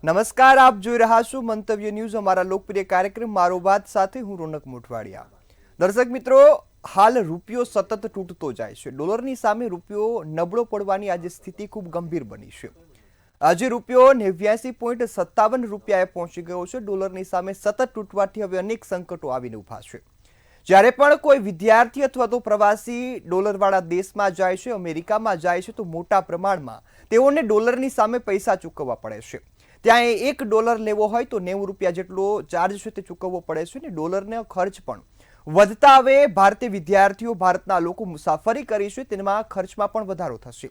નમસ્કાર, આપ જોઈ રહ્યા છો મંતવ્ય ન્યૂઝ, અમારા લોકપ્રિય કાર્યક્રમ મારો વાત સાથે હું રોનક મોઢવાડિયા। દર્શક મિત્રો, હાલ રૂપિયો સતત તૂટતો જાય છે। ડોલરની સામે રૂપિયો નબળો પડવાની આજે સ્થિતિ ખૂબ ગંભીર બની છે। આજે રૂપિયો 89.57 રૂપિયાએ પહોંચી ગયો છે। ડોલરની સામે સતત તૂટવાથી હવે અનેક સંકટો આવીને ઊભા છે। જ્યારે પણ કોઈ વિદ્યાર્થી અથવા તો પ્રવાસી ડોલરવાળા દેશમાં જાય છે, અમેરિકામાં જાય છે, તો મોટા પ્રમાણમાં તેઓને ડોલરની સામે પૈસા ચૂકવવા પડે છે। ત્યાં $1 લેવો હોય તો 90 રૂપિયા જેટલો ચાર્જ છે તે ચૂકવવો પડે છે ને ડોલરનો ખર્ચ પણ વધતા હવે ભારતીય વિદ્યાર્થીઓ, ભારતના લોકો મુસાફરી કરી છે તેમાં ખર્ચમાં પણ વધારો થશે।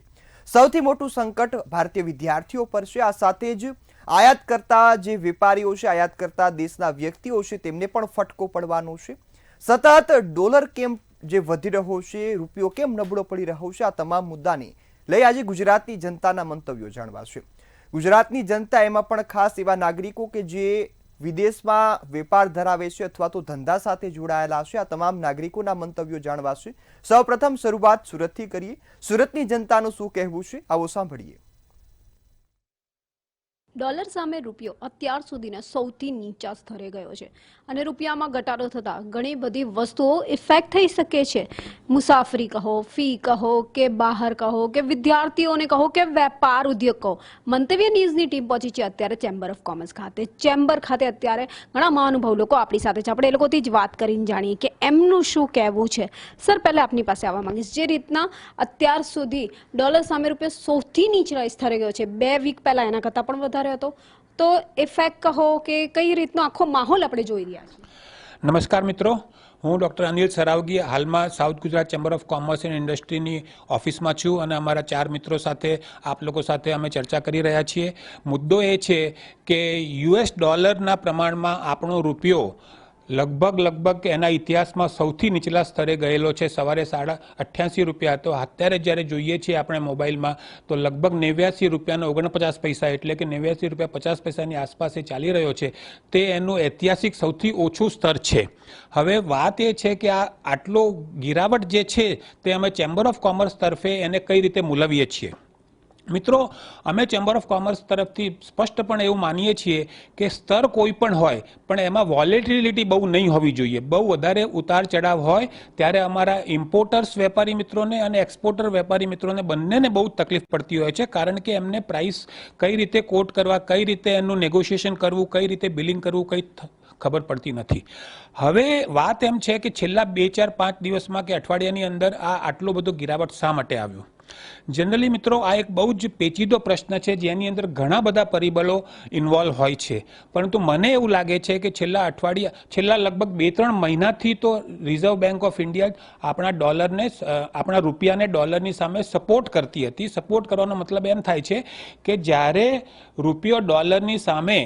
સૌથી મોટું સંકટ ભારતીય વિદ્યાર્થીઓ પર છે। આ સાથે જ આયાત કરતા જે વેપારીઓ છે, આયાત કરતા દેશના વ્યક્તિઓ છે તેમને પણ ફટકો પડવાનો છે। સતત ડોલર કેમ જે વધી રહ્યો છે, રૂપિયો કેમ નબળો પડી રહ્યો છે, આ તમામ મુદ્દાને લઈ આજે ગુજરાતની જનતાના મંતવ્યો જાણવા છે। ગુજરાતની જનતા, એમાં પણ ખાસ એવા નાગરિકો કે જે વિદેશમાં વેપાર ધરાવે છે અથવા તો ધંધા સાથે જોડાયેલા છે, આ તમામ નાગરિકોના મંતવ્યો જાણવા છે। સૌપ્રથમ શરૂઆત સુરતથી કરીએ। સુરતની જનતાનું શું કહેવું છે, આવો સાંભળીએ। ડોલર સામે રૂપિયો અત્યાર સુધીના સૌથી નીચા સ્તરે ગયો છે અને રૂપિયામાં ઘટાડો થતા ઘણી બધી વસ્તુઓ ઇફેક્ટ થઈ શકે છે। મુસાફરી કહો, ફી કહો કે બહાર કહો કે વિદ્યાર્થીઓને કહો કે વેપાર ઉદ્યોગ કહો। મંતવ્ય ન્યૂઝની ટીમ પહોંચી છે અત્યારે ચેમ્બર ઓફ કોમર્સ ખાતે। ચેમ્બર ખાતે અત્યારે ઘણા મહાનુભાવ લોકો આપણી સાથે છે। આપણે એ લોકોથી જ વાત કરીને જાણીએ કે એમનું શું કહેવું છે। સર, પહેલા આપની પાસે આવવા માંગીશ, જે રીતના અત્યાર સુધી ડોલર સામે રૂપિયો સૌથી નીચલા સ્તરે ગયો છે, 2 વીક પહેલા એના કરતાં પણ વધારે હતો, તો ઇફેક્ટ કહો કે કઈ રીતનો આખો માહોલ આપણે જોઈ રહ્યા છીએ। નમસ્કાર મિત્રો, હું ડૉક્ટર અનિલ સરાવગી હાલમાં south Gujarat chamber of commerce and ઇન્ડસ્ટ્રીની ઓફિસમાં છું અને અમારા 4 મિત્રો સાથે આપ લોકો સાથે અમે ચર્ચા કરી રહ્યા છીએ। મુદ્દો એ છે કે US ડોલરના પ્રમાણમાં આપણો રૂપિયો લગભગ એના ઇતિહાસમાં સૌથી નીચલા સ્તરે ગયેલો છે। સવારે 88 રૂપિયા હતો, અત્યારે જ્યારે જોઈએ છીએ આપણે મોબાઈલમાં તો લગભગ 89 રૂપિયાનો 49 પૈસા, એટલે કે 89 રૂપિયા 50 પૈસાની આસપાસ એ ચાલી રહ્યો છે। તે એનું ઐતિહાસિક સૌથી ઓછું સ્તર છે। હવે વાત એ છે કે આ આટલો ગિરાવટ જે છે તે અમે ચેમ્બર ઓફ કોમર્સ તરફે એને કઈ રીતે મૂલવીએ છીએ। મિત્રો, અમે ચેમ્બર ઓફ કોમર્સ તરફથી સ્પષ્ટપણે એવું માનીએ છીએ કે સ્તર કોઈ પણ હોય પણ એમાં વોલેટિલિટી બહુ નહીં હોવી જોઈએ। બહુ વધારે ઉતાર ચઢાવ હોય ત્યારે અમારા ઇમ્પોર્ટર્સ વેપારી મિત્રોને અને એક્સપોર્ટર વેપારી મિત્રોને બંનેને બહુ તકલીફ પડતી હોય છે, કારણ કે એમને પ્રાઇસ કઈ રીતે કોટ કરવા, કઈ રીતે એનું નેગોશિએશન કરવું, કઈ રીતે બિલિંગ કરવું, કઈ ખબર પડતી નથી। હવે વાત એમ છે કે છેલ્લા 2, 4, 5 દિવસમાં કે અઠવાડિયાની અંદર આટલો બધો ગિરાવટ શા માટે આવ્યો? જનરલી મિત્રો, આ એક બહુ જ પેચીદો પ્રશ્ન છે જેની અંદર ઘણા બધા પરિબળો ઇન્વોલ્વ હોય છે, પરંતુ મને એવું લાગે છે કે છેલ્લા લગભગ 2-3 મહિનાથી તો રિઝર્વ બેંક ઓફ ઇન્ડિયા આપણા રૂપિયાને ડોલરની સામે સપોર્ટ કરતી હતી। સપોર્ટ કરવાનો મતલબ એમ થાય છે કે જ્યારે રૂપિયો ડોલરની સામે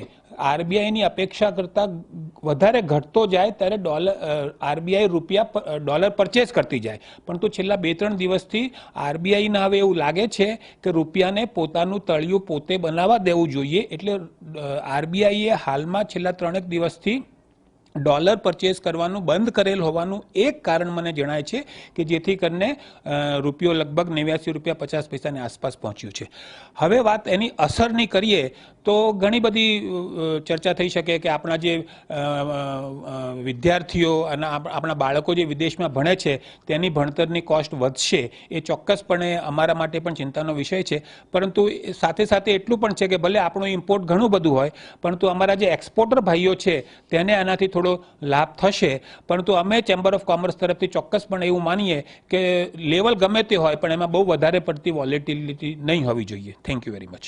આરબીઆઈની અપેક્ષા કરતાં વધારે ઘટતો જાય ત્યારે આરબીઆઈ ડોલર પરચેસ કરતી જાય, પરંતુ છેલ્લા 2-3 દિવસથી આરબીઆઈને હવે એવું લાગે છે કે રૂપિયાને પોતાનું તળિયું પોતે બનાવવા દેવું જોઈએ। એટલે આરબીઆઈએ હાલમાં છેલ્લા 3 દિવસથી ડોલર પરચેસ કરવાનું બંધ કરેલ હોવાનું એક કારણ મને જણાય છે કે જેથી કરીને રૂપિયો લગભગ 89 રૂપિયા 50 પૈસાની આસપાસ પહોંચ્યું છે। હવે વાત એની અસરની કરીએ તો ઘણી બધી ચર્ચા થઈ શકે કે આપણા જે વિદ્યાર્થીઓ અને આપણા બાળકો જે વિદેશમાં ભણે છે તેની ભણતરની કોસ્ટ વધશે, એ ચોક્કસપણે અમારા માટે પણ ચિંતાનો વિષય છે। પરંતુ સાથે સાથે એટલું પણ છે કે ભલે આપણું ઇમ્પોર્ટ ઘણું બધું હોય પરંતુ અમારા જે એક્સપોર્ટર ભાઈઓ છે તેને આનાથી થોડો લાભ થશે, પરંતુ અમે ચેમ્બર ઓફ કોમર્સ તરફથી ચોક્કસપણે એવું માનીએ કે લેવલ ગમે તે હોય પણ એમાં બહુ વધારે પડતી વોલેટિલિટી નહીં હોવી જોઈએ। Thank you very much.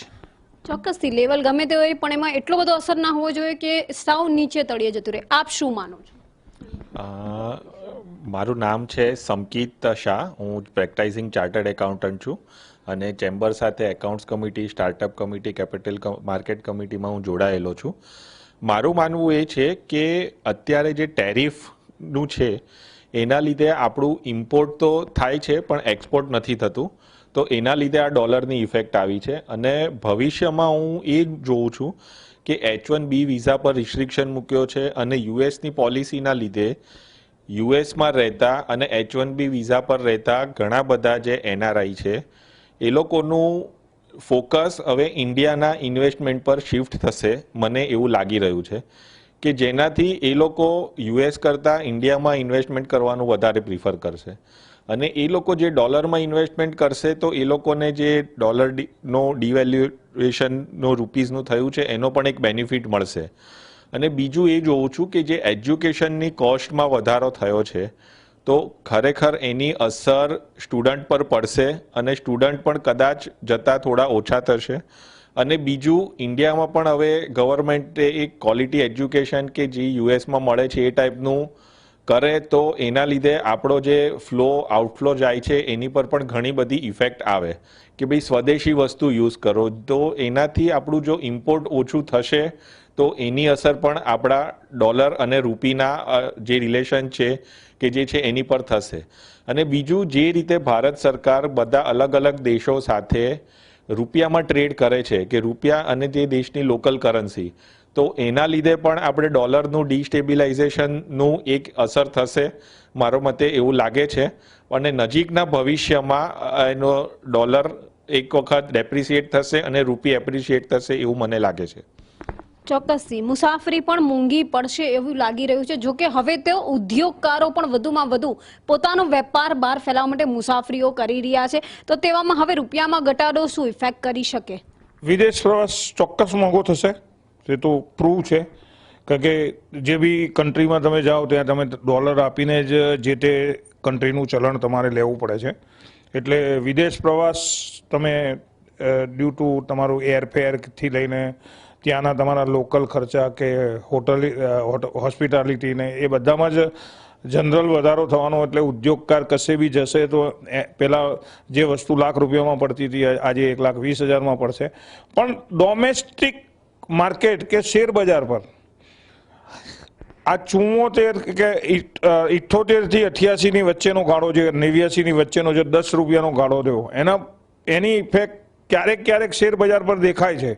ચોક્કસથી લેવલ ગમે તે હોય પણ એમાં એટલો બધો અસર ના હોવો જોઈએ કે સાવ નીચે તળિયે જતું રહે। આપ શું માનો છો? મારું નામ છે સમકીત શાહ, હું પ્રેક્ટાઇઝિંગ ચાર્ટર્ડ એકાઉન્ટન્ટ છું અને ચેમ્બર સાથે accounts committee, startup committee, capital market કમિટીમાં હું જોડાયેલો છું। મારું માનવું એ છે કે અત્યારે જે ટેરિફનું છે એના લીધે આપણું ઇમ્પોર્ટ તો થાય છે પણ એક્સપોર્ટ નથી થતું, તો એના લીધે આ ડોલરની ઇફેક્ટ આવી છે। અને ભવિષ્યમાં હું એ જોઉં છું કે H1B વિઝા પર રિસ્ટ્રિક્શન મૂક્યો છે અને યુએસની પોલિસીના લીધે યુએસમાં રહેતા અને H1B વિઝા પર રહેતા ઘણા બધા જે NRI છે એ લોકોનું ફોકસ હવે ઇન્ડિયાના ઇન્વેસ્ટમેન્ટ પર શિફ્ટ થશે, મને એવું લાગી રહ્યું છે કે જેનાથી એ લોકો યુએસ કરતાં ઇન્ડિયામાં ઇન્વેસ્ટમેન્ટ કરવાનું વધારે પ્રિફર કરશે. અને એ લોકો જે ડોલરમાં ઇન્વેસ્ટમેન્ટ કરશે તો એ લોકોને જે ડોલરનો ડિવેલ્યુએશનનો રૂપીઝનું થયું છે એનો પણ એક બેનિફિટ મળશે. અને બીજું એ જોઉં છું કે જે એજ્યુકેશનની કોસ્ટમાં વધારો થયો છે તો ખરેખર એની અસર સ્ટુડન્ટ પર પડશે અને સ્ટુડન્ટ પણ કદાચ જતાં થોડા ઓછા થશે. અને બીજું, ઇન્ડિયામાં પણ હવે ગવર્મેન્ટે એક ક્વોલિટી એજ્યુકેશન કે જે યુએસમાં મળે છે એ ટાઈપનું કરે તો એના લીધે આપણો જે આઉટફ્લો જાય છે એની પર પણ ઘણી બધી ઇફેક્ટ આવે કે ભાઈ સ્વદેશી વસ્તુ યુઝ કરો. તો એનાથી આપણું જો ઇમ્પોર્ટ ઓછું થશે તો એની અસર પણ આપણા ડોલર અને રૂપીના જે રિલેશન છે કે જે છે એની પર થશે. અને બીજું, જે રીતે ભારત સરકાર બધા અલગ અલગ દેશો સાથે રૂપિયામાં ટ્રેડ કરે છે કે રૂપિયા અને તે દેશની લોકલ કરન્સી, તો એના લીધે પણ આપણે ડોલરનું ડિસ્ટેબિલાઇઝેશનનું એક અસર થશે, મારો મતે એવું લાગે છે. અને નજીકના ભવિષ્યમાં એનો ડોલર એક વખત ડેપ્રિસિએટ થશે અને રૂપી એપ્રિસિએટ થશે એવું મને લાગે છે. ચોક્કસથી મુસાફરી પણ મોંઘી પડશે એવું લાગી રહ્યું છે. જોકે હવે તેઓ ઉદ્યોગકારો પણ વધુમાં વધુ પોતાનો વેપાર બહાર ફેલાવવા માટે મુસાફરીઓ કરી રહ્યા છે. તો તેવામાં હવે રૂપિયામાં ઘટાડો શું ઇફેક્ટ કરી શકે? વિદેશ પ્રવાસ ચોક્કસ મોંઘો થશે, તે તો પ્રૂવ છે. કારણ કે જે બી કન્ટ્રીમાં તમે જાઓ ત્યાં તમે ડોલર આપીને જ જે તે કન્ટ્રીનું ચલણ તમારે લેવું પડે છે. એટલે વિદેશ પ્રવાસ તમે ડ્યુ ટુ તમારું એરફેરથી લઈને ત્યાંના તમારા લોકલ ખર્ચા કે હોસ્પિટાલિટીને એ બધામાં જ જનરલ વધારો થવાનો. એટલે ઉદ્યોગકાર કશે બી જશે તો પહેલાં જે વસ્તુ લાખ રૂપિયામાં પડતી હતી આજે 1,20,000માં પડશે. પણ ડોમેસ્ટિક માર્કેટ કે શેર બજાર પર આ 74 કે 78 થી 88ની વચ્ચેનો ગાળો છે, 89ની વચ્ચેનો જે 10 રૂપિયાનો ગાળો થયો એની ઇફેક્ટ ક્યારેક શેર બજાર પર દેખાય છે.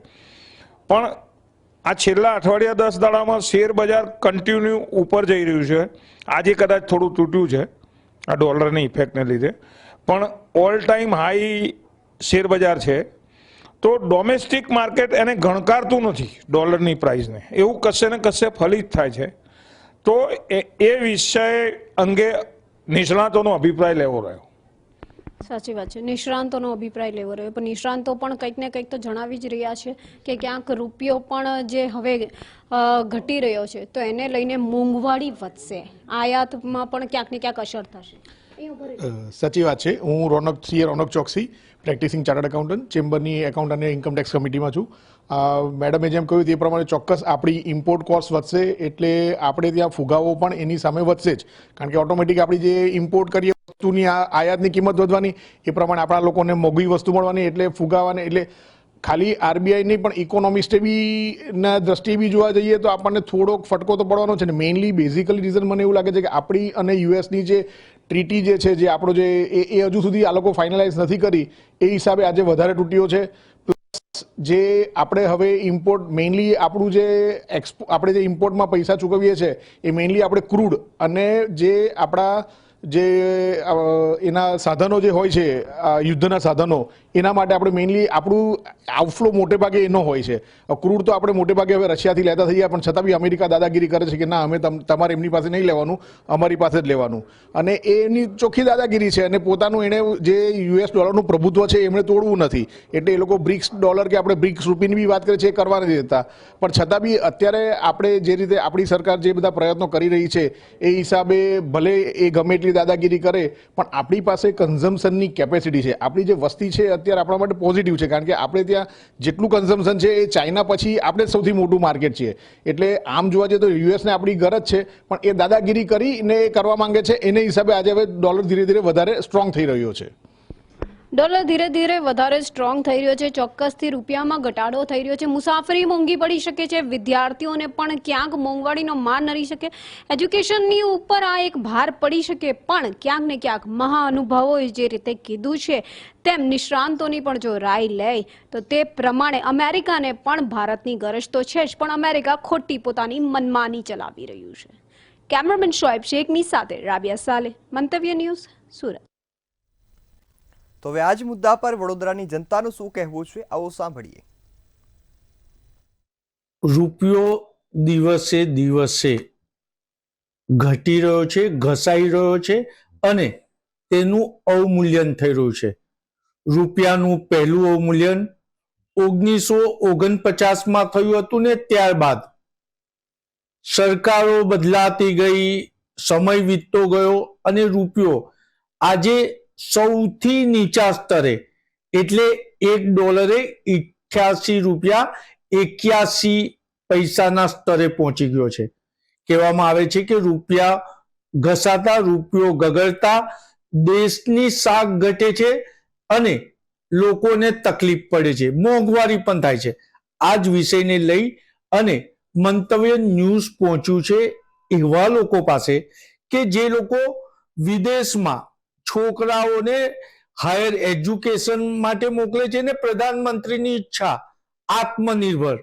પણ આ છેલ્લા અઠવાડિયા 10 દાડામાં શેર બજાર કન્ટિન્યુ ઉપર જઈ રહ્યું છે. આજે કદાચ થોડું તૂટ્યું છે આ ડોલરની ઇફેક્ટને લીધે, પણ ઓલ ટાઈમ હાઈ શેર બજાર છે. તો ડોમેસ્ટિક માર્કેટ એને ગણકારતું નથી ડોલરની પ્રાઇસને, એવું કશે ને કશે ફલિત થાય છે. તો એ વિષય અંગે નિષ્ણાતોનો અભિપ્રાય લેવો રહ્યો. સાચી વાત છે, નિષ્ણાંતોનો અભિપ્રાય લેવો રહ્યો. પણ નિષ્ણાંતો પણ કંઈક ને કંઈક તો જણાવી જ રહ્યા છે કે ક્યાંક રૂપિયો પણ જે હવે ઘટી રહ્યો છે તો એને લઈને મોંઘવારી વધશે, આયાતમાં પણ ક્યાંક ને ક્યાંક અસર થશે. સાચી વાત છે. હું Ronak Choksi, practising chartered accountant, ચેમ્બરની એકાઉન્ટ અને ઇન્કમટેક્સ કમિટીમાં છું. મેડમે જેમ કહ્યું તે પ્રમાણે ચોક્કસ આપણી ઇમ્પોર્ટ કોસ્ટ વધશે એટલે આપણે ત્યાં ફુગાવો પણ એની સામે વધશે જ. કારણ કે ઓટોમેટિક આપણી જે ઇમ્પોર્ટ કરીએ વસ્તુની આયાતની કિંમત વધવાની, એ પ્રમાણે આપણા લોકોને મોંઘી વસ્તુ મળવાની, એટલે ફુગાવાને એટલે ખાલી આરબીઆઈની પણ ઇકોનોમિસ્ટે બી ના દ્રષ્ટિએ બી જોવા જઈએ તો આપણને થોડોક ફટકો તો પડવાનો છે ને. મેઇનલી બેઝિકલી રીઝન મને એવું લાગે છે કે આપણી અને યુએસની જે ટ્રીટી જે છે, જે આપણો જે એ હજુ સુધી આ લોકો ફાઇનલાઇઝ નથી કરી, એ હિસાબે આજે વધારે તૂટ્યો છે. પ્લસ જે આપણે હવે ઇમ્પોર્ટ મેઇનલી આપણું જે આપણે જે ઇમ્પોર્ટમાં પૈસા ચૂકવીએ છીએ એ મેઇનલી આપણે ક્રૂડ અને જે આપણા જે એના સાધનો જે હોય છે યુદ્ધના સાધનો, એના માટે આપણે મેઇનલી આપણું આઉટફ્લો મોટે ભાગે એનો હોય છે. ક્રૂડ તો આપણે મોટે ભાગે હવે રશિયાથી લેતા થઈ ગયા, પણ છતાં બી અમેરિકા દાદાગીરી કરે છે કે ના અમે તમારે એમની પાસે નહીં લેવાનું, અમારી પાસે જ લેવાનું. અને એની ચોખ્ખી દાદાગીરી છે અને પોતાનું એણે જે યુએસ ડોલરનું પ્રભુત્વ છે એમણે તોડવું નથી. એટલે એ લોકો બ્રિક્સ ડોલર કે આપણે બ્રિક્સ રૂપીની બી વાત કરીએ છીએ એ કરવા નથી દેતા. પણ છતાં બી અત્યારે આપણે જે રીતે આપણી સરકાર જે બધા પ્રયત્નો કરી રહી છે એ હિસાબે ભલે એ ગમે એટલી દાદાગીરી કરે પણ આપણી પાસે કન્ઝમ્પશનની કેપેસિટી છે. આપણી જે વસ્તી છે અત્યારે આપણા માટે પોઝિટિવ છે, કારણ કે આપણે ત્યાં જેટલું કન્ઝમ્પશન છે એ ચાઇના પછી આપણે સૌથી મોટું માર્કેટ છીએ. એટલે આમ જોવા જઈએ તો યુએસને આપણી ગરજ છે, પણ એ દાદાગીરી કરીને કરવા માંગે છે. એને હિસાબે આજે હવે ડોલર ધીરે ધીરે વધારે સ્ટ્રોંગ થઈ રહ્યો છે. ડોલર ધીરે ધીરે વધારે સ્ટ્રોંગ થઈ રહ્યો છે. ચોક્કસથી રૂપિયામાં ઘટાડો થઈ રહ્યો છે. મુસાફરી મોંઘી પડી શકે છે, વિદ્યાર્થીઓને પણ ક્યાંક મોંઘવારીનો માર નડી શકે, એજ્યુકેશનની ઉપર આ એક ભાર પડી શકે. પણ ક્યાંક ને ક્યાંક મહાઅનુભાવોએ જે રીતે કીધું છે તેમ નિષ્ણાંતોની પણ જો રાય લે તો તે પ્રમાણે અમેરિકાને પણ ભારતની ગરજ તો છે જ, પણ અમેરિકા ખોટી પોતાની મનમાની ચલાવી રહ્યું છે. કેમેરામેન શોએબ શેખની સાથે રાબિયા સાલે, મંતવ્ય ન્યૂઝ, સુરત. તો હવે આ જ મુદ્દા પર વડોદરાની જનતાનું શું કહેવું છે, આવો સાંભળીએ. રૂપિયો દિવસે દિવસે ઘટી રહ્યો છે, ઘસાઈ રહ્યો છે અને તેનું અવમૂલ્યન થઈ રહ્યું છે. રૂપિયાનું પહેલું અવમૂલ્યન 1949માં થયું હતું ને ત્યારબાદ સરકારો બદલાતી ગઈ, સમય વીતતો ગયો અને રૂપિયો આજે સૌથી નીચા સ્તરે એટલે $1.88.81 સ્તરે પહોંચી ગયો છે. કહેવામાં આવે છે કે રૂપિયા ઘસાતા, રૂપિયો ગગડતા દેશની શાક ઘટે છે અને લોકોને તકલીફ પડે છે, મોંઘવારી પણ થાય છે. આ જ વિષયને લઈ અને મંતવ્ય ન્યૂઝ પહોંચ્યું છે એવા લોકો પાસે કે જે લોકો વિદેશમાં છોકરાઓને હાયર એજ્યુકેશન માટે મોકલે છે ને પ્રધાનમંત્રીની ઈચ્છા આત્મનિર્ભર.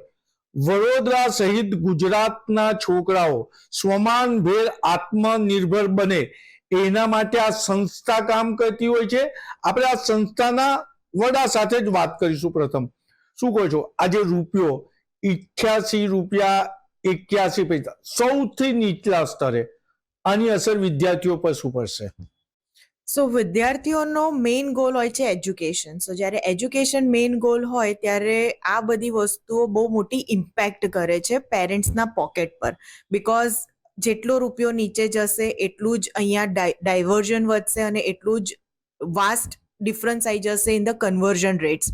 વડોદરા સહિત ગુજરાતના છોકરાઓ સ્વમાનભેર આત્મનિર્ભર બને એના માટે આ સંસ્થા કામ કરતી હોય છે. આપણે આ સંસ્થાના વડા સાથે જ વાત કરીશું. પ્રથમ શું કહો છો, આજે રૂપિયો $88.81 સૌથી નીચલા સ્તરે, આની અસર વિદ્યાર્થીઓ પર શું પડશે? સો વિદ્યાર્થીઓનો મેઇન ગોલ હોય છે એજ્યુકેશન. સો જ્યારે એજ્યુકેશન મેઇન ગોલ હોય ત્યારે આ બધી વસ્તુઓ બહુ મોટી ઇમ્પેક્ટ કરે છે પેરેન્ટ્સના પોકેટ પર. બિકોઝ જેટલો રૂપિયો નીચે જશે એટલું જ અહીંયા ડાયવર્ઝન વધશે અને એટલું જ વાસ્ટ ડિફરન્સ આવી જશે ઇન ધ કન્વર્ઝન રેટ્સ.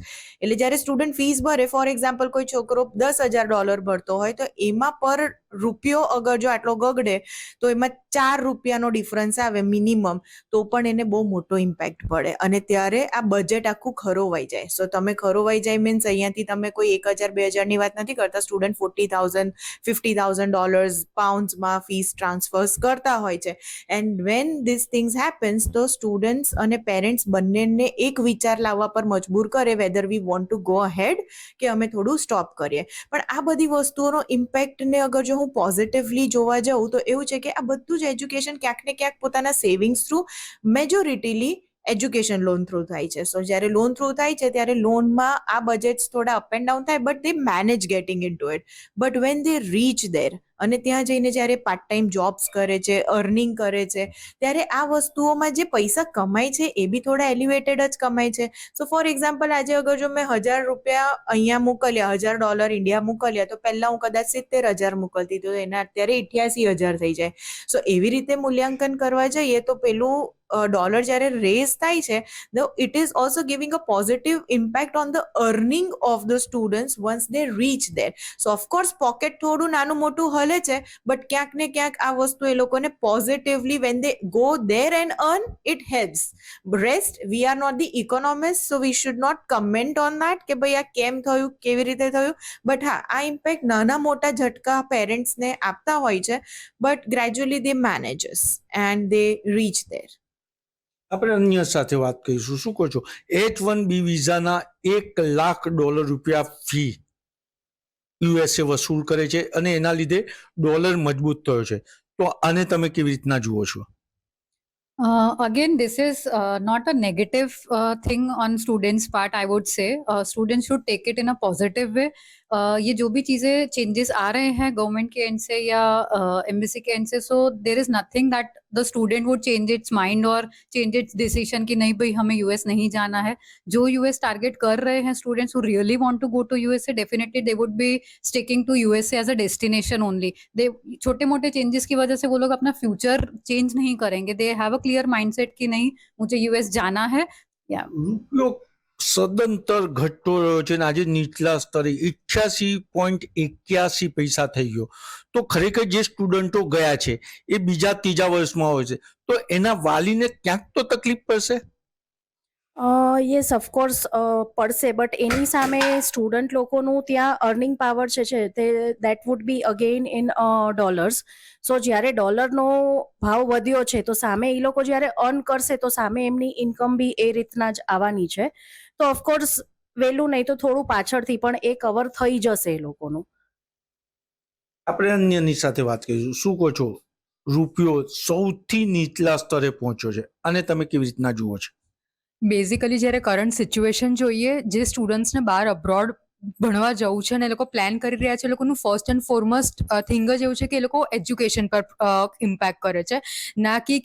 એટલે જ્યારે સ્ટુડન્ટ ફીસ ભરે, ફોર એક્ઝામ્પલ કોઈ છોકરો $10,000 ભરતો હોય તો એમાં પર રૂપિયો અગર જો આટલો ગગડે તો એમાં ₹4 ડિફરન્સ આવે મિનિમમ, તો પણ એને બહુ મોટો ઇમ્પેક્ટ પડે અને ત્યારે આ બજેટ આખું ખરોવાઈ જાય. સો તમે ખરોવાઈ જાય મીન્સ અહીંયાથી તમે કોઈ 1,000-2,000ની વાત નથી કરતા. સ્ટુડન્ટ $40,000, $50,000 પાઉન્ડ્સમાં ફીસ ટ્રાન્સફર્સ કરતા હોય છે. And when this things happens તો સ્ટુડન્ટ્સ અને પેરેન્ટ્સ બંનેને એક વિચાર લાવવા પર મજબૂર કરે whether we want to go ahead કે અમે થોડું સ્ટોપ કરીએ. પણ આ બધી વસ્તુઓનો ઇમ્પેક્ટને અગર જો હું પોઝિટિવલી જોવા જાઉં તો એવું છે કે આ બધું જ એજ્યુકેશન ક્યાંક ને ક્યાંક પોતાના સેવિંગ્સ થ્રુ, મેજોરિટીલી એજ્યુકેશન લોન થ્રુ થાય છે. સો જ્યારે લોન થ્રુ થાય છે ત્યારે લોનમાં આ બજેટ્સ થોડા અપ એન્ડ ડાઉન થાય, but they manage getting into it. But when they reach there અને ત્યાં જઈને જ્યારે પાર્ટ ટાઈમ જોબ્સ કરે છે, અર્નિંગ કરે છે, ત્યારે આ વસ્તુઓમાં જે પૈસા કમાય છે એ બી થોડા એલિવેટેડ જ કમાય છે. સો ફોર એક્ઝામ્પલ આજે અગર જો મેં $1,000 અહીંયા મોકલ્યા, $1,000 ઇન્ડિયા મોકલ્યા, તો પહેલા હું કદાચ 70,000 મોકલતી તો એના અત્યારે 88,000 થઈ જાય. સો એવી રીતે મૂલ્યાંકન કરવા જઈએ તો પેલું ડોલર જ્યારે રેઝ થાય છે, it is also giving a positive impact on the earning of the students once they reach there. So of course pocket થોડું નાનું મોટું હલે છે, બટ ક્યાંક ને ક્યાંક આ વસ્તુ એ લોકોને positively when they go there and earn, it helps. Rest, we are not the economists, so we should not comment on that કે ભાઈ આ કેમ થયું, કેવી રીતે થયું. બટ હા, આ ઇમ્પેક્ટ નાના મોટા ઝટકા પેરેન્ટ્સને આપતા હોય છે, but gradually they manages and they reach there. આપણે અન્ય સાથે વાત કરીશું. શું કહો છો, H1B વિઝાના $1,00,000 ફી યુએસએ વસૂલ કરે છે અને એના લીધે ડોલર મજબૂત થયો છે, તો આને તમે કેવી રીતના જુઓ છો? Again, this is not a negative thing on students' part, I would say. Students should take it in a positive way. ये जो भी चीज़ें चेंजेस आ रहे हैं गवर्नमेंट के एंड से या एम्बेसी के एंड से, so there is nothing that the student would change its mind और चेंज इट्स डिसीजन कि नहीं भाई हमें यूएस नहीं जाना है. जो यूएस टारगेट कर रहे हैं students who really want to go to USA, definitely they would be sticking to USA as a destination only. They छोटे मोटे चेंजेस की वजह से वो लोग अपना फ्यूचर चेंज नहीं करेंगे. They have a clear mindset कि नहीं मुझे यूएस जाना है. या રૂપિયો સદંતર ઘટતો રહ્યો છે અને આજે નીચલા સ્તરે 88.81 થઈ ગયો. તો ખરેખર જે સ્ટુડન્ટો ગયા છે એ બીજા ત્રીજા વર્ષમાં હોય છે, તો એના વાલીને ક્યાંક તો તકલીફ પડશે. યસ ઓફકોર્સ પડશે, બટ એની સામે સ્ટુડન્ટ લોકોનું ત્યાં અર્નિંગ પાવર છે તે that would be again in dollars. So જ્યારે ડોલરનો ભાવ વધ્યો છે તો સામે એ લોકો જ્યારે અર્ન કરશે તો સામે એમની ઇન્કમ બી એ રીતના જ આવવાની છે. તો ઓફકોર્સ વહેલું નહીં તો થોડું પાછળથી પણ એ કવર થઈ જશે એ લોકોનું. આપણે અન્યની સાથે વાત કરીશું. શું કહો છો, રૂપિયો સૌથી નીચલા સ્તરે પહોંચ્યો છે અને તમે કેવી રીતના જુઓ છો? બેઝિકલી જ્યારે કરંટ સિચ્યુએશન જોઈએ, જે સ્ટુડન્ટ્સને બહાર અબ્રોડ ભણવા જવું છે અને એ લોકો પ્લાન કરી રહ્યા છે, એ લોકોનું ફર્સ્ટ એન્ડ ફોરમોસ્ટ થિંગ જ એવું છે કે એ લોકો એજ્યુકેશન પર ઇમ્પેક્ટ કરે છે, ના કે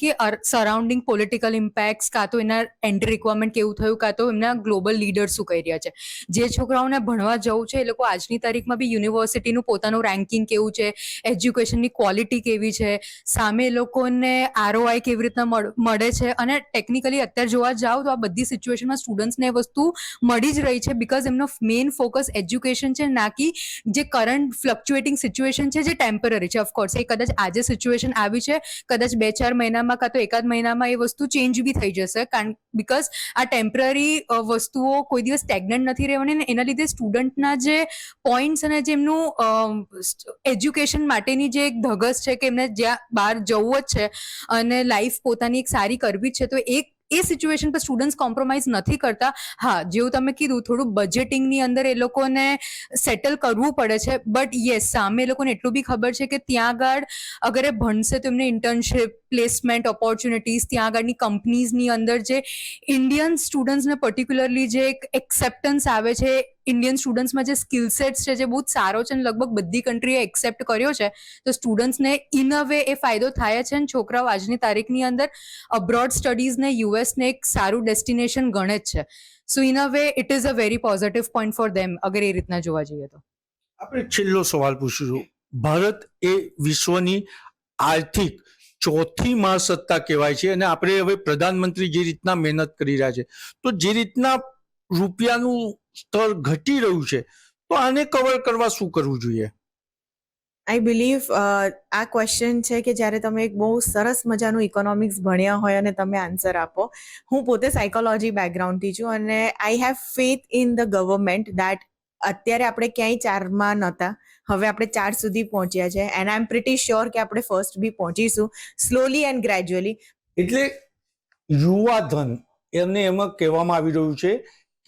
સરાઉન્ડિંગ પોલિટિકલ ઇમ્પેક્ટ્સ, કાં તો એના એન્ટ્રી રિક્વાયરમેન્ટ કેવું થયું, કાં તો એમના ગ્લોબલ લીડર શું કહી રહ્યા છે. જે છોકરાઓને ભણવા જવું છે એ લોકો આજની તારીખમાં બી યુનિવર્સિટીનું પોતાનું રેન્કિંગ કેવું છે, એજ્યુકેશનની ક્વોલિટી કેવી છે, સામે એ લોકોને ROI કેવી રીતના મળે છે, અને ટેકનિકલી અત્યારે જોવા જાઓ તો આ બધી સિચ્યુએશનમાં સ્ટુડન્ટ્સને એ વસ્તુ મળી જ રહી છે, બિકોઝ એમનો મેઇન ફોકસ એજ્યુકેશન છે, ના કે જે કરંટ ફ્લક્ચ્યુએટિંગ સિચ્યુએશન છે જે ટેમ્પરરી છે. ઓફકોર્સ એ કદાચ આજે સિચ્યુએશન આવી છે, કદાચ 2-4 મહિનામાં કાં તો એકાદ મહિનામાં એ વસ્તુ ચેન્જ બી થઈ જશે, કારણ બિકોઝ આ ટેમ્પરરી વસ્તુઓ કોઈ દિવસ સ્ટેગ્નન્ટ નથી રહેવાની, ને એના લીધે સ્ટુડન્ટના જે પોઈન્ટ્સ અને જે એમનું એજ્યુકેશન માટેની જે એક ધગસ છે કે એમને જ્યાં બહાર જવું જ છે અને લાઈફ પોતાની એક સારી કરવી જ છે, તો એ સિચ્યુએશન પર સ્ટુડન્ટ્સ કોમ્પ્રોમાઇઝ નથી કરતા. હા, જેવું તમે કીધું, થોડું બજેટિંગની અંદર એ લોકોને સેટલ કરવું પડે છે, બટ યસ, સામે એ લોકોને એટલું બી ખબર છે કે ત્યાં આગળ અગર એ ભણશે તો એમને ઇન્ટર્નશિપ, પ્લેસમેન્ટ ઓપોર્ચ્યુનિટીઝ, ત્યાં આગળની કંપનીઝની અંદર જે ઇન્ડિયન સ્ટુડન્ટ્સને પર્ટિક્યુલરલી જે એક એક્સેપ્ટન્સ આવે છે, ઇન્ડિયન સ્ટુડન્ટ્સમાં જે સ્કિલ સેટ્સ છે જે બહુ જ સારો છે અને લગભગ બધી કન્ટ્રીએ એક્સેપ્ટ કર્યો છે, તો સ્ટુડન્ટ્સને ઇન અ વે એ ફાયદો થાય છે, અને છોકરાઓ આજની તારીખની અંદર અબ્રોડ સ્ટડીઝને યુએસને એક સારું ડેસ્ટિનેશન ગણે જ છે. સો in a way it is a very positive point for them, અગર એ રીતના જોવા જઈએ તો. આપણે છેલ્લો સવાલ પૂછીશું. ભારત એ વિશ્વની આર્થિક ચોથી મહાસત્તા કહેવાય છે, અને આપણે હવે પ્રધાનમંત્રી જે રીતના મહેનત કરી રહ્યા છે, તો જે રીતના રૂપિયાનું સ્તર ઘટી રહ્યું છે, તો આને કવર કરવા શું કરવું જોઈએ? આઈ બિલીવ આ ક્વેશ્ચન છે કે જ્યારે તમે એક બહુ સરસ મજાનું ઇકોનોમિક્સ ભણ્યા હોય અને તમે આન્સર આપો. હું પોતે સાયકોલોજી બેકગ્રાઉન્ડથી છું અને I have faith in the government that અત્યારે આપણે ક્યાંય 4માં નહોતા, હવે આપણે 4 સુધી પહોંચ્યા છે, and I am pretty sure કે આપણે ફર્સ્ટ બી પહોંચીશું સ્લોલી એન્ડ ગ્રેજ્યુઅલી. એટલે યુવા ધન એમને એમાં કહેવામાં આવી રહ્યું છે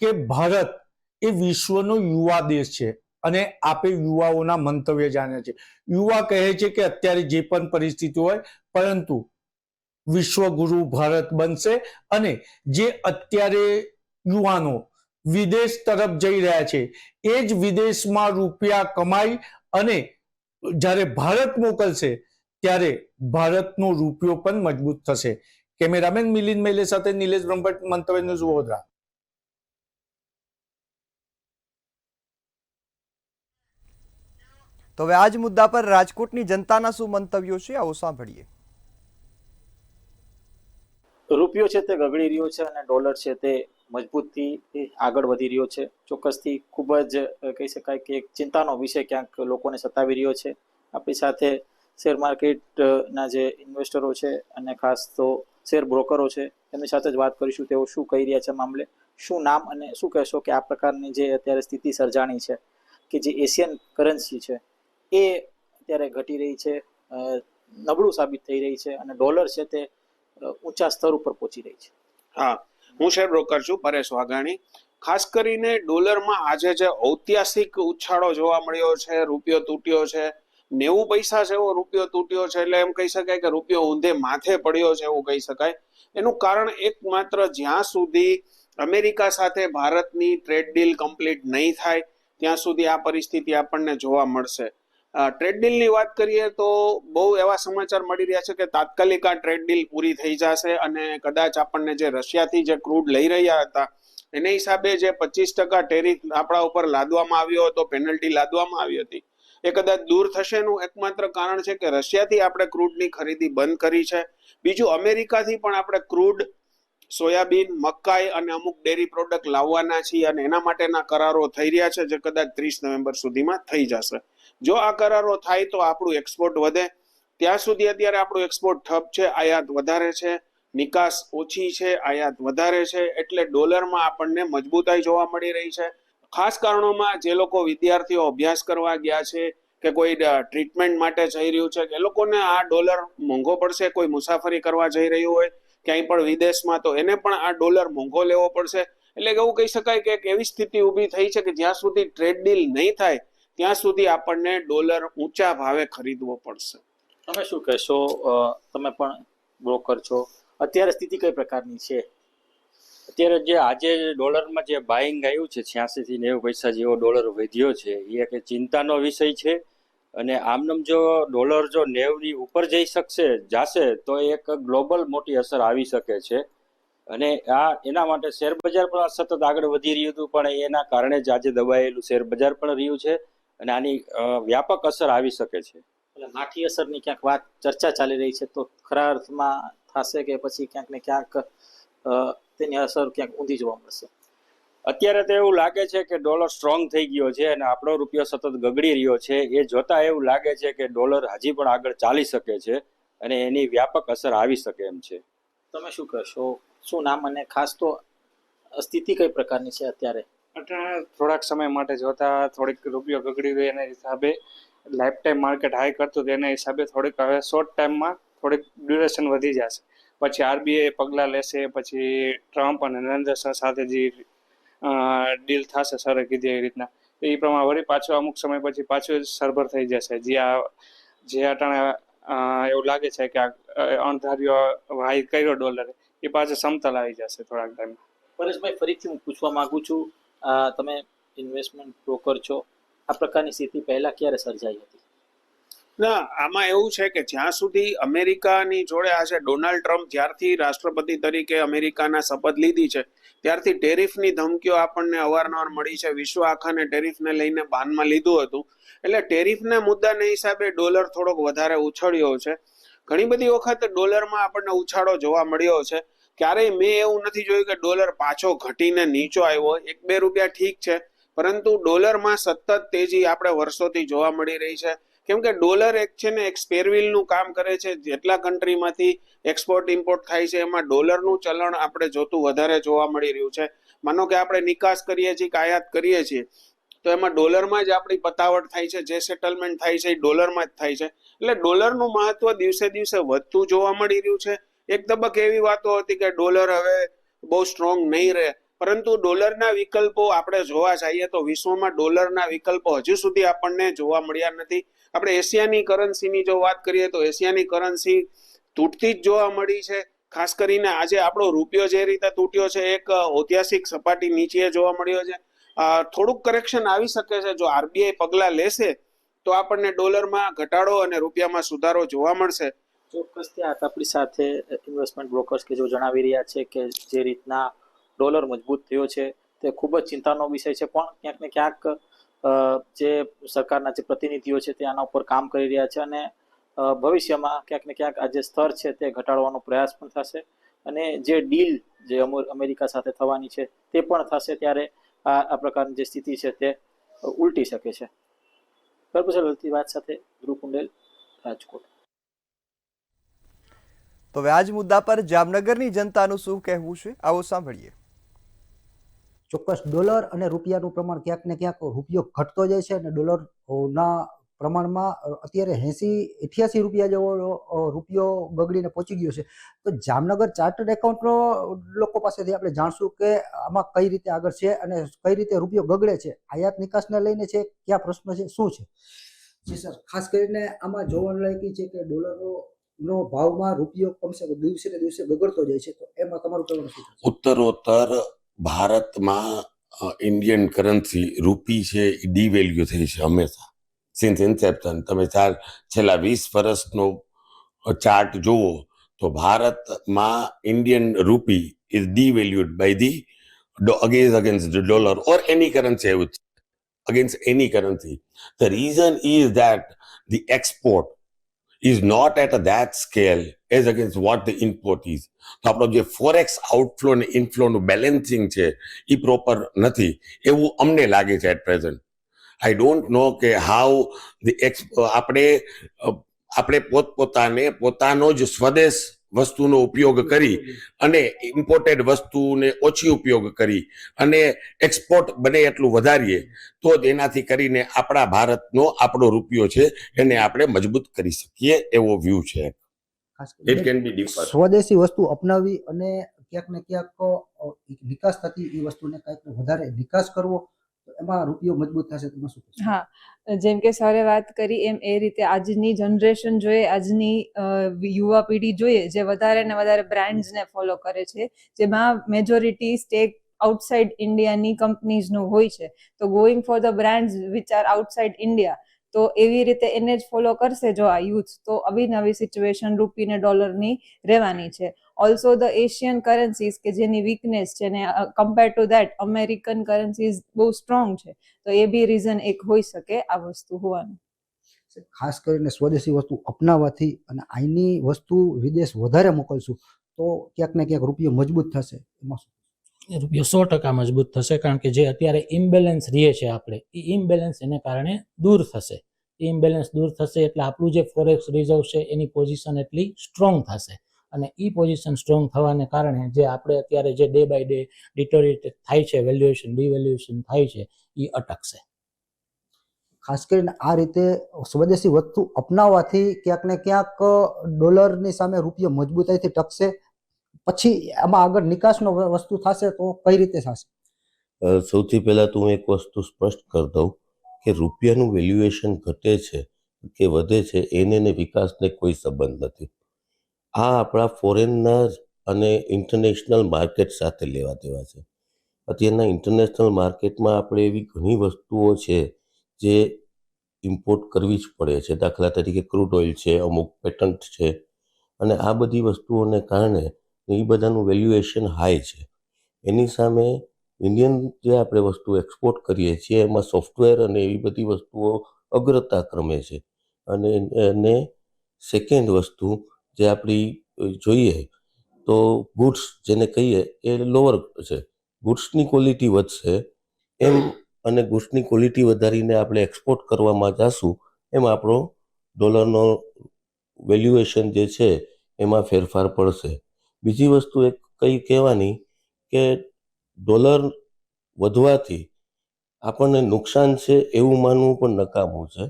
કે ભારત એ વિશ્વનો યુવા દેશ છે, અને આપે યુવાઓના મંતવ્ય જાણ્યા છે. યુવા કહે છે કે અત્યારે જે પણ પરિસ્થિતિ હોય, પરંતુ વિશ્વગુરુ ભારત બનશે, અને જે અત્યારે યુવાનો વિદેશ તરફ જઈ રહ્યા છે, એ જ વિદેશમાં રૂપિયા કમાઈ અને જ્યારે ભારત મોકલશે ત્યારે ભારતનો રૂપિયો પણ મજબૂત થશે. કેમેરામેન મિલિંદ મેલે સાથે નિલેશ બ્રહ્મભટ્ટ, મંતવ્ય ન્યૂઝ, વડોદરા. તો હવે આ જ મુદ્દા પર રાજકોટની જનતાના શું મંતવ્યો છે, આવો સાંભળીએ. રૂપિયો છે તે ગગડી રહ્યો છે અને ડોલર છે તે મજબૂતથી આગળ વધી રહ્યો છે. ચોક્કસથી ખૂબ જ કહી શકાય કે એક ચિંતાનો વિષય ક્યાંક લોકોને સતાવી રહ્યો છે. આપણી સાથે શેર માર્કેટના જે ઇન્વેસ્ટરો છે અને ખાસ તો શેર બ્રોકરો છે, એમની સાથે જ વાત કરીશું. તેઓ શું કહી રહ્યા છે મામલે, શું નામ, અને શું કહેશો કે આ પ્રકારની જે અત્યારે સ્થિતિ સર્જાણી છે કે જે એશિયન કરન્સી છે એ અત્યારે ઘટી રહી છે, નબળું સાબિત થઈ રહી છે, અને ડોલર છે તે ઊંચા સ્તર ઉપર પહોંચી રહી છે. હા, હું શેર બ્રોકર છું, પરેશ વાઘાણી. ખાસ કરીને ડોલરમાં આજે જે ઐતિહાસિક ઉછાળો જોવા મળ્યો છે, રૂપિયો તૂટ્યો છે, 90 પૈસા જેવો રૂપિયો તૂટ્યો છે, એટલે એમ કહી શકાય કે રૂપિયો ઊંધે માથે પડ્યો છે એવું કહી શકાય. એનું કારણ એકમાત્ર જ્યાં સુધી અમેરિકા સાથે ભારતની ટ્રેડ ડીલ કમ્પ્લીટ નહીં થાય ત્યાં સુધી આ પરિસ્થિતિ આપણને જોવા મળશે. ટ્રેડ ડીલની વાત કરીએ તો બહુ એવા સમાચાર મળી રહ્યા છે કે તાત્કાલિક આ ટ્રેડ ડીલ પૂરી થઈ જશે, અને કદાચ આપણને જે રશિયાથી જે ક્રૂડ લઈ રહ્યા હતા એને હિસાબે જે 25% ટેરિફ આપણા ઉપર લાદવામાં આવ્યો હતો, પેનલ્ટી લાદવામાં આવી હતી, એ કદાચ દૂર થશે. એનું એકમાત્ર કારણ છે કે રશિયાથી આપણે ક્રૂડની ખરીદી બંધ કરી છે. બીજું, અમેરિકાથી પણ આપણે ક્રૂડ, સોયાબીન, મકાઈ અને અમુક ડેરી પ્રોડક્ટ લાવવાના છીએ, અને એના માટેના કરારો થઈ રહ્યા છે, જે કદાચ 30 નવેમ્બર સુધીમાં થઈ જશે. જો આ કરારો થાય તો આપણું એક્સપોર્ટ વધે. ત્યાં સુધી અત્યારે આપણું એક્સપોર્ટ ઠપ છે, આયાત વધારે છે, નિકાસ ઓછી છે, આયાત વધારે છે, એટલે ડોલરમાં આપણને મજબૂતાઈ જોવા મળી રહી છે. ખાસ કારણોમાં જે લોકો વિદ્યાર્થીઓ અભ્યાસ કરવા ગયા છે કે કોઈ ટ્રીટમેન્ટ માટે જઈ રહ્યું છે, એ લોકોને આ ડોલર મોંઘો પડશે. કોઈ મુસાફરી કરવા જઈ રહ્યું હોય ક્યાંય પણ વિદેશમાં, તો એને પણ આ ડોલર મોંઘો લેવો પડશે. એટલે એવું કહી શકાય કે એક એવી સ્થિતિ ઊભી થઈ છે કે જ્યાં સુધી ટ્રેડ ડીલ નહીં થાય ત્યાં સુધી આપણને ડોલર ઊંચા ભાવે ખરીદવો પડશે. તમે શું કહેશો? તમે પણ બ્રોકર છો, અત્યારે સ્થિતિ કઈ પ્રકારની છે? અત્યારે જે આજે ડોલરમાં જે બાઇંગ આવ્યું છે 86 થી 90 પૈસા જેવો ડોલર વધ્યો છે એ એક ચિંતાનો વિષય છે. અને આમનામ જો ડોલર જો 90 ની ઉપર જઈ જાશે તો એક ગ્લોબલ મોટી અસર આવી શકે છે. અને એના માટે શેર બજાર પણ સતત આગળ વધી રહ્યું હતું, પણ એના કારણે જ આજે દબાયેલું શેર બજાર પણ રહ્યું છે અને આની વ્યાપક અસર આવી શકે છે. એટલે માઠી અસરની ક્યાંક વાત ચર્ચા ચાલી રહી છે, તો ખરા અર્થમાં થશે કે પછી ક્યાંક ને ક્યાંક તેની અસર ક્યાંક ઊંધી જોવા મળશે? અત્યારે તો એવું લાગે છે કે ડોલર સ્ટ્રોંગ થઈ ગયો છે અને આપણો રૂપિયો સતત ગગડી રહ્યો છે. એ જોતા એવું લાગે છે કે ડોલર હજી પણ આગળ ચાલી શકે છે અને એની વ્યાપક અસર આવી શકે એમ છે. તમે શું કહેશો? શું નામ અને ખાસ તો સ્થિતિ કઈ પ્રકારની છે અત્યારે? અત્યારે થોડાક સમય માટે જોતા થોડીક રૂપિયો ગગડી ગયો એના હિસાબે લાઈફ ટાઈમ માર્કેટ હાઈ કરતું હતું, એના હિસાબે થોડીક હવે શોર્ટ ટાઈમમાં થોડીક ડ્યુરેશન વધી જશે. પછી આરબીઆઈ પગલાં લેશે, પછી ટ્રમ્પ અને નરેન્દ્ર સાથે જે ડીલ થશે સરે કીધી એ રીતના, એ પ્રમાણે વળી પાછું અમુક સમય પછી પાછું સરભર થઈ જશે. જે અટાણે એવું લાગે છે કે અણધાર્યો હાઈ કર્યો ડોલરે એ પાછું સમતલ આવી જશે થોડાક ટાઈમમાં. પરેશભાઈ, ફરીથી હું પૂછવા માંગુ છું, તમે ઇન્વેસ્ટમેન્ટ બ્રોકર છો, આ પ્રકારની સ્થિતિ પહેલા ક્યારે સર્જાઈ હતી? ના, આમાં એવું છે કે જ્યાં સુધી અમેરિકાની જોડે આજે ડોનાલ્ડ ટ્રમ્પ જ્યારથી રાષ્ટ્રપતિ તરીકે અમેરિકાના શપથ લીધી છે ત્યારથી ટેરિફની ધમકીઓ આપણને અવારનવાર મળી છે. વિશ્વ આખાને ટેરિફને લઈને બાનમાં લીધું હતું. એટલે ટેરિફના મુદ્દાના હિસાબે ડોલર થોડોક વધારે ઉછળ્યો છે. ઘણી બધી વખત ડોલરમાં આપણને ઉછાળો જોવા મળ્યો છે. ક્યારેય મેં એવું નથી જોયું કે ડોલર પાછો ઘટીને નીચો આવ્યો. 1-2 રૂપિયા ઠીક છે, પરંતુ ડોલરમાં સતત તેજી આપણે વર્ષોથી જોવા મળી રહી છે. કેમ કે ડોલર એક છે ને એક સ્પેરવીલનું કામ કરે છે. જેટલા કન્ટ્રીમાંથી એક્સપોર્ટ ઇમ્પોર્ટ થાય છે એમાં ડોલરનું ચલણ આપણે જોતું વધારે જોવા મળી રહ્યું છે. માનો કે આપણે નિકાસ કરીએ છીએ કે આયાત કરીએ છીએ તો એમાં ડોલરમાં જ આપણી પતાવટ થાય છે, જે સેટલમેન્ટ થાય છે એ ડોલરમાં જ થાય છે. એટલે ડોલરનું મહત્વ દિવસે દિવસે વધતું જોવા મળી રહ્યું છે. એક તબક્કે એવી વાતો હતી કે ડોલર હવે બહુ સ્ટ્રોંગ નહીં રહે, પરંતુ ડોલરના વિકલ્પો આપણે જોવા જઈએ તો વિશ્વમાં ડોલરના વિકલ્પો હજુ સુધી આપણને જોવા મળ્યા નથી. આપણે એશિયાની કરન્સીની જો વાત કરીએ તો એશિયાની કરન્સી તૂટતી જ જોવા મળી છે. ખાસ કરીને આજે આપણો રૂપિયો જે રીતે તૂટ્યો છે એક ઐતિહાસિક સપાટી નીચે જોવા મળ્યો છે. થોડુંક કરેક્શન આવી શકે છે. જો આરબીઆઈ પગલાં લેશે તો આપણને ડોલરમાં ઘટાડો અને રૂપિયામાં સુધારો જોવા મળશે. ચોક્કસથી આ આપણી સાથે ઇન્વેસ્ટમેન્ટ બ્રોકર્સ કે જો જણાવી રહ્યા છે કે જે રીતના ડોલર મજબૂત થયો છે તે ખૂબ જ ચિંતાનો વિષય છે, પણ ક્યાંક ને ક્યાંક જે સરકારના જે પ્રતિનિધિઓ છે તે આના ઉપર કામ કરી રહ્યા છે અને ભવિષ્યમાં ક્યાંક ને ક્યાંક આ જે સ્તર છે તે ઘટાડવાનો પ્રયાસ પણ થશે અને જે ડીલ જે અમેરિકા સાથે થવાની છે તે પણ થશે. ત્યારે આ પ્રકારની જે સ્થિતિ છે તે ઉલટી શકે છે. બરાબર, વાત સાથે ધ્રુવ કુંડેલ, રાજકોટ. તો હવે આ જ મુદ્દા પર જામનગરની જનતાનું શું કહેવું છે, આવો સાંભળીએ. ચોક્કસ ડોલર અને રૂપિયાનું પ્રમાણ ક્યાંક ને ક્યાંક રૂપિયો ઘટતો જાય છે અને ડોલરના પ્રમાણમાં અત્યારે 88 રૂપિયા જેવો રૂપિયો બગડીને પહોંચી ગયો છે. તો જામનગર ચાર્ટર્ડ એકાઉન્ટ લોકો પાસેથી આપણે જાણશું કે આમાં કઈ રીતે આગળ છે અને કઈ રીતે રૂપિયો બગડે છે, આયાત નિકાસને લઈને છે, કયા પ્રશ્ન છે, શું છે? જી સર, ખાસ કરીને આમાં જોવાનું લાયક છે કે ડોલરનો ભાવમાં રૂપિયો કમસે કમ દિવસે ને દિવસે બગડતો જાય છે. તો એમાં તમારું કહેવાનું શું છે? ઉત્તરોત્તર ભારતમાં ઇન્ડિયન કરન્સી રૂપી છે એ ડીવેલ્યુ થઈ છે હંમેશા સિન્સ ઇન્સેપ્શન. તમે છેલ્લા 20 વર્ષનો ચાર્ટ જુઓ તો ભારતમાં Indian rupee is devalued by the against the dollar or any currency, I would say, against any currency. The reason is that the export is not at that scale as against what the import is. તો આપણો જે forex outflow અને ઇનફ્લોનું balancing છે એ proper નથી એવું અમને લાગે છે at present. I don't know કે હાઉ ધી આપણે પોતાનો જ સ્વદેશ વસ્તુનો ઉપયોગ કરી અને ઇમ્પોર્ટેડ વસ્તુને ઓછી ઉપયોગ કરી અને એક્સપોર્ટ બને એટલું વધારીએ તો જ એનાથી કરીને આપણા ભારતનો આપણો રૂપિયો છે એને આપણે મજબૂત કરી શકીએ એવો વ્યૂ છે. It can be dipper. સ્વદેશી વસ્તુ અપનાવી અને ક્યાંક ને ક્યાંક નિકાસ થતી એ વસ્તુને કંઈક વધારે નિકાસ કરવો, એમાં રૂપિયો મજબૂત થશે તેમાં શું કહેશો? હા, જેમ કે સરે વાત કરી એમ એ રીતે આજની જનરેશન જોઈએ, આજની યુવા પેઢી જોઈએ જે વધારે ને વધારે બ્રાન્ડ્સને ફોલો કરે છે, જેમાં મેજોરિટી સ્ટેક આઉટસાઇડ ઇન્ડિયાની કંપનીઝનું હોય છે. તો going for the brands which are outside India, તો એવી રીતે એને જ ફોલો કરશે જો આ યુથ, તો નવી સિચ્યુએશન રૂપી ને ડોલરની રહેવાની છે. ઓલ્સો ધ એશિયન કરન્સીઝ કે જેની વીકનેસ છે ને કમ્પેર ટુ દેટ અમેરિકન કરન્સીઝ બહુ સ્ટ્રોંગ છે, તો એ બી રીઝન એક હોઈ શકે આ વસ્તુ હોવાનું. ખાસ કરીને સ્વદેશી વસ્તુ અપનાવવાથી અને અહીંની વસ્તુ વિદેશ વધારે મોકલશું તો ક્યાંક ને ક્યાંક રૂપિયો મજબૂત થશે, એમાં શું? રૂપિયો 100% મજબૂત થશે, કારણ કે જે અત્યારે ઇમ્બેલેન્સ રહે છે આપણે, એ ઇમ્બેલેન્સ એને કારણે દૂર થશે. એ ઇમ્બેલેન્સ દૂર થશે એટલે આપણું જે ફોરેક્સ રિઝર્વ છે એની પોઝિશન એટલી સ્ટ્રોંગ થશે, અને એ પોઝિશન સ્ટ્રોંગ થવાને કારણે જે આપણે અત્યારે જે ડે બાય ડે ડિટોરિએટ થાય છે, વેલ્યુએશન ડિવેલ્યુએશન થાય છે, એ અટકશે. ખાસ કરીને આ રીતે સ્વદેશી વસ્તુ અપનાવવાથી ક્યાંક ને ક્યાંક ડોલરની સામે રૂપિયો મજબૂતાઈથી ટકશે. પછી આમાં આગળ નિકાસનો વસ્તુ થશે તો કઈ રીતે થશે? સૌથી પહેલાં તો હું એક વસ્તુ સ્પષ્ટ કરી દઉં કે રૂપિયાનું વેલ્યુએશન ઘટે છે કે વધે છે એને વિકાસને કોઈ સંબંધ નથી. આ આપણા ફોરેનના અને ઇન્ટરનેશનલ માર્કેટ સાથે લેવા દેવા છે. અત્યારના ઇન્ટરનેશનલ માર્કેટમાં આપણે એવી ઘણી વસ્તુઓ છે જે ઇમ્પોર્ટ કરવી જ પડે છે. દાખલા તરીકે ક્રૂડ ઓઇલ છે, અમુક પેટન્ટ છે, અને આ બધી વસ્તુઓને કારણે એ બધાનું વેલ્યુએશન હાઈ છે. એની સામે ઇન્ડિયન જે આપણે વસ્તુ એક્સપોર્ટ કરીએ છીએ એમાં સોફ્ટવેર અને એવી બધી વસ્તુઓ અગ્રતા ક્રમે છે. અને સેકન્ડ વસ્તુ જે આપણી જોઈએ તો ગુડ્સ જેને કહીએ એ લોઅર છે. ગુડ્સની ક્વોલિટી વધશે એમ, અને ગુડ્સની ક્વોલિટી વધારીને આપણે એક્સપોર્ટ કરવામાં જશું એમ આપણો ડોલરનો વેલ્યુએશન જે છે એમાં ફેરફાર પડશે. બીજી વસ્તુ એક કઈ કહેવાની કે ડોલર વધવાથી આપણને નુકસાન છે એવું માનવું પણ નકામું છે,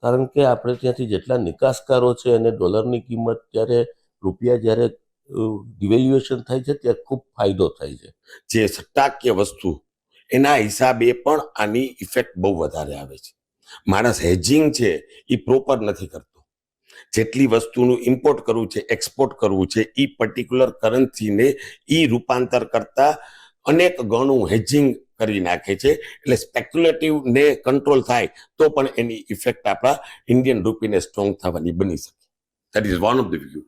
કારણ કે આપણે ત્યાંથી જેટલા નિકાસકારો છે અને ડોલરની કિંમત જ્યારે રૂપિયા જ્યારે ડિવેલ્યુએશન થાય છે ત્યારે ખૂબ ફાયદો થાય છે. જે સટ્ટાકીય વસ્તુ એના હિસાબે પણ આની ઇફેક્ટ બહુ વધારે આવે છે. માણસ હેજિંગ છે એ પ્રોપર નથી કરતો. જેટલી વસ્તુનું ઇમ્પોર્ટ કરવું છે, એક્સપોર્ટ કરવું છે, એ પર્ટિક્યુલર કરન્સીને એ રૂપાંતર કરતા અનેક ગણું હેજિંગ કરી નાખે છે. એટલે સ્પેક્યુલેટિવ ને કંટ્રોલ થાય તો પણ એની ઇફેક્ટ આપણા ઇન્ડિયન રૂપીને સ્ટ્રોંગ થવાની બની શકે. That is one of the view.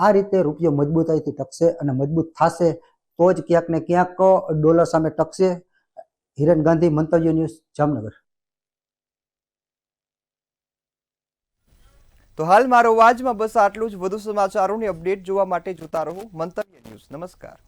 આ રીતે રૂપિયો મજબૂતાઈથી ટકશે અને મજબૂત થશે તો જ ક્યાંક ને ક્યાંક ડોલર સામે ટકશે. હિરેન ગાંધી, મંતવ્ય ન્યૂઝ, જામનગર. તો હાલ મારો અવાજમાં બસ આટલું જ. વધુ સમાચારોની અપડેટ જોવા માટે જોતા રહો મંતવ્ય ન્યૂઝ. નમસ્કાર.